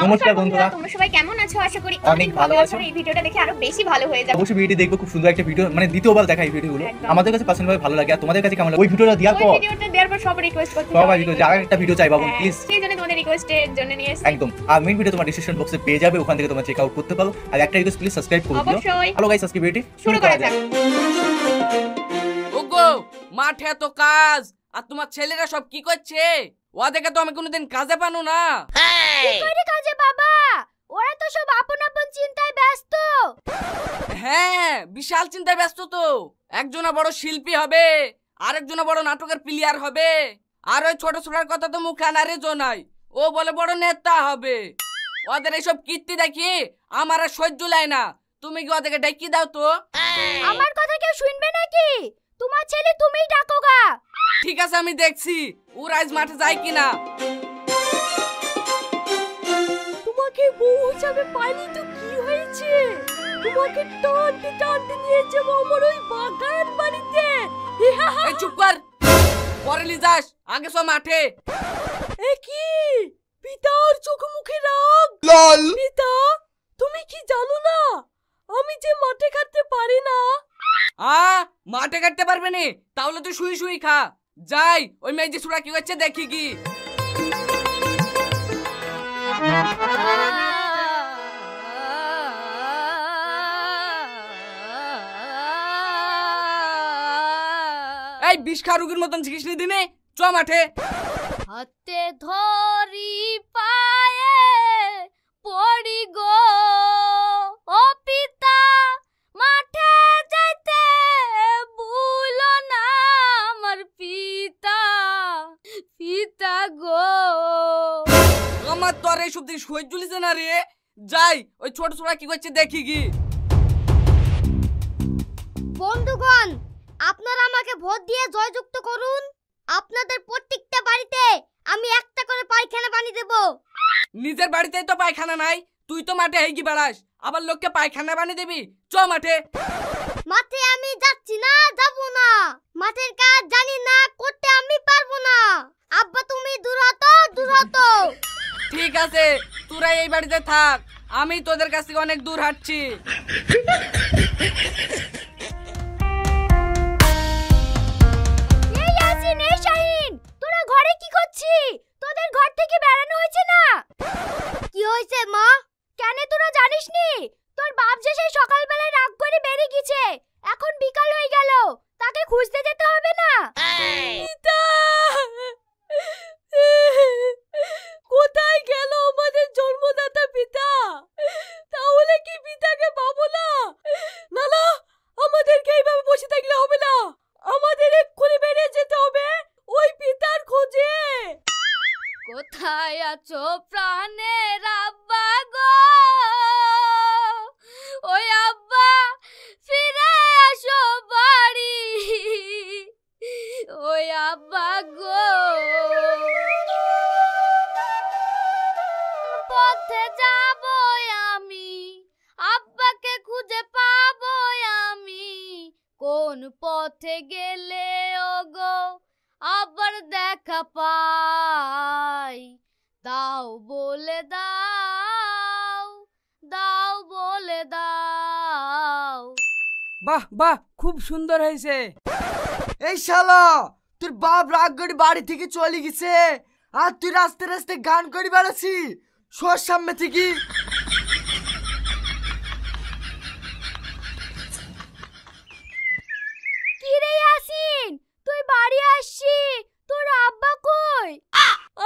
নমস্কার বন্ধুরা, তোমরা সবাই কেমন আছো? আশা করি অনেক ভালো আছো। এই ভিডিওটা দেখে আরো বেশি ভালো হয়ে যাবে। অবশ্যই ভিডিওটি দেখবো, খুব সুন্দর একটা ভিডিও, মানে দ্বিতীয়বার দেখা এই ভিডিওগুলো আমাদের কাছে পার্সোনালি ভালো লাগে। আর তোমাদের কাছে কেমন লাগে ওই ভিডিওটা দেওয়ার পর সবাই রিকোয়েস্ট করতে সবাই রিকোয়েস্ট আর একটা ভিডিও চাই বাবু প্লিজ। সেই জন্য তোমাদের রিকোয়েস্টের জন্য নিয়ে এসেছি একদম। আর মেইন ভিডিও তোমার ডেসক্রিপশন বক্সে পেয়ে যাবে, ওখান থেকে তোমরা চেক আউট করতে পারো। আর একটা রিকোয়েস্ট, প্লিজ সাবস্ক্রাইব করে দিও। অবশ্যই। হ্যালো গাইস, আজকে ভিডিওটি শুরু করা যাক। ওগো মাঠে তো কাজ, আর তোমার ছেলেরা সব কি করছে? ওদেরকে তো আমি কোনোদিন কাজে পানো না। কি করে কাজে বাবা? ওরা তো সব আপন আপন চিন্তায় ব্যস্ত। হ্যাঁ, বিশাল চিন্তায় ব্যস্ত তো। একজনা বড় শিল্পী হবে, আরেকজনা বড় নাটকের প্লেয়ার হবে, আর ওই ছোট ছোটার কথা তো মুখে আনারে জোনাই, ও বলে বড় নেতা হবে। ওদের এইসব কীর্তি দেখি আমার আর সহ্য লাগে না। তুমি কি ওদেরকে ডেকে দাও তো? আমার কথা কেউ শুনবে নাকি? তোমার ছেলে তুমিই ডাকো গা। ঠিক আছে, আমি দেখছি ওরা আজ মাঠে যায় কিনা। তোমাকে বউ হিসাবে পাইনি তো কি হয়েছে? তোমাকে টানতে টানতে নিয়ে যাবো আমার ওই বাগান বাড়িতে। এই চুপ কর, পরে লি যাস, আগে সব মাঠে। এ কি? পিতার চোখ মুখে রাগ। লল। পিতা, তুমি কি জানো না আমি যে মাঠে কাটতে পারি না? মাঠে কাটতে পারবে নি? তাহলে তুই শুই শুই খা। যাই ওই মেয়ে যে সুরা কি হচ্ছে দেখি কি। এই বিষ খা রুগীর মতন চিকিৎসা দিনে চ মাঠে। হাতে ধরি পায়ে পড়ি গো ও পিতা, মাঠে যাইতে ভুলো না আমার পিতা, পিতা গো। আমার তো আর এইসব দিন সহ্য লিছে না রে। যাই ওই ছোট ছোড়া কি করছে দেখি কি। বন্ধুগণ, আপনারা আমাকে ভোট দিয়ে জয়যুক্ত করুন। আপনাদের প্রত্যেকটা বাড়িতে আমি একটা করে পায়খানা বানিয়ে দেব। নিজের বাড়িতেই তো পায়খানা নাই, তুই তো মাঠে হেগি বেড়াস, আবার লোককে পায়খানা বানিয়ে দিবি? চ মাঠে। মাঠে আমি যাচ্ছি না, যাব না। মাঠের কাজ জানি না, করতে আমি পারবো না। আব্বা তুমি দূর হতো, দূর হতো। ঠিক আছে, তোরা এই বাড়িতে থাক, আমি তোদের কাছ থেকে অনেক দূর হাঁটছি। এই আসিন, এই শাহিন, তোরা ঘরে কি করছিস? তোদের ঘর থেকে বেরানো হয়েছে না? কি হয়েছে মা? কেন তোরা জানিস নি? তোর বাপ যে সেই সকালবেলায় রাগ করে বেরিয়ে গেছে, এখন বিকাল হয়ে গেল, তাকে খুঁজতে যেতে হবে না? পিতা, কোথায় গেল আমাদের জন্মদাতা পিতা? তাহলে কি পিতাকে পাবো না? না না, আমাদেরকে এইভাবে বসে থাকলে হবে না, আমাদের এক্ষুনি বেরিয়ে যেতে হবে ওই পিতার খোঁজে। কোথায় আছো প্রাণের আব্বা গো? ওই আব্বা ফিরে আসো বাড়ি, ওই আব্বা গো। পথে যাবো আমি, আব্বাকে খুঁজে পাবো আমি। কোন পথে গেলে ওগো আবার দেখা পাই? দাও বলে দাও, দাও বলে দাও। বাহ বাহ, খুব সুন্দর হয়েছে। এই শালা, তোর বাপ রাগ করে বাড়ি থেকে চলে গেছে, আর তুই রাস্তায় রাস্তায় গান করে বেড়াচ্ছি সর সামনে থেকে। কি রে ইয়াসিন, তুই বাড়ি আসছি, তোর আব্বা কই?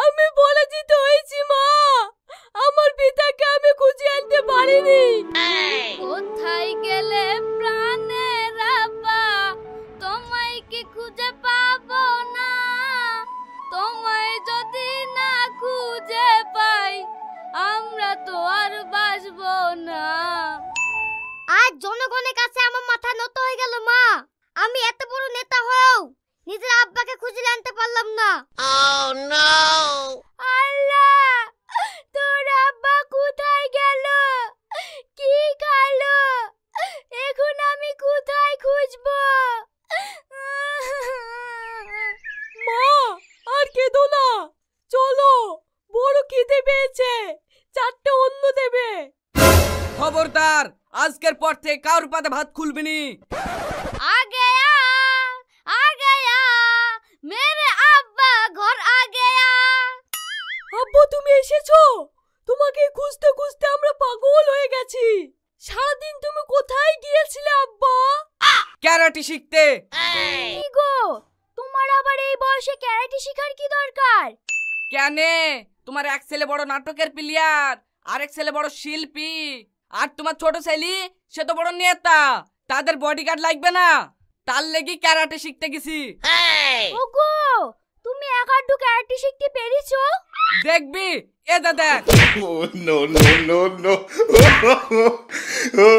আমি বলেছি তো হয়েছি মা, আমার পিতাকে আমি খুঁজে আনতে পারিনি। কোথায় গেলে প্রাণের আব্বা, তোমায় কি খুঁজে পাবো না? তোমায় যদি না খুঁজে পাই, আমরা তো আর বাঁচবো না। আজ জনগণের কাছে আমার মাথা নত হয়ে গেল মা। আমি এত বড় নেতা হয়েও নিজের আব্বাকে খুঁজে আনতে পারলাম না। Oh no! আল্লাহ, তোর আব্বা কোথায় গেল? কি খালো? এখন আমি কোথায় খুঁজবো? মা, আর কেঁদো না, চলো, বড় খিদে পেয়েছে, 4 খবরদার আজকের পর থেকে কারোর পাতে ভাত খুলবি নি। आ गया मेरे আব্বা ঘর आ गया। আব্বু তুমি এসেছো? তোমাকে খুঁজতে খুঁজতে আমরা পাগল হয়ে গেছি। সারাদিন তুমি কোথায় গিয়েছিলে আব্বা? ক্যারাটে শিখতে। কি গো, তোমার আবার এই বয়সে ক্যারাটে শেখার কি দরকার? কেনে তোমার এক ছেলে বড় নাটকের প্লেয়ার, আরেক ছেলে বড় শিল্পী, আর তোমার ছোট ছেলে সে তো বড় নেতা, তাদের বডিগার্ড লাগবে না? তার লেগে ক্যারাটে শিখতে গেছি। ওগো, তুমি একাড্ডু ক্যারাটে শিখতে পেরেছো? দেখবি এ দাদা। Oh, no, no, no, no. Oh,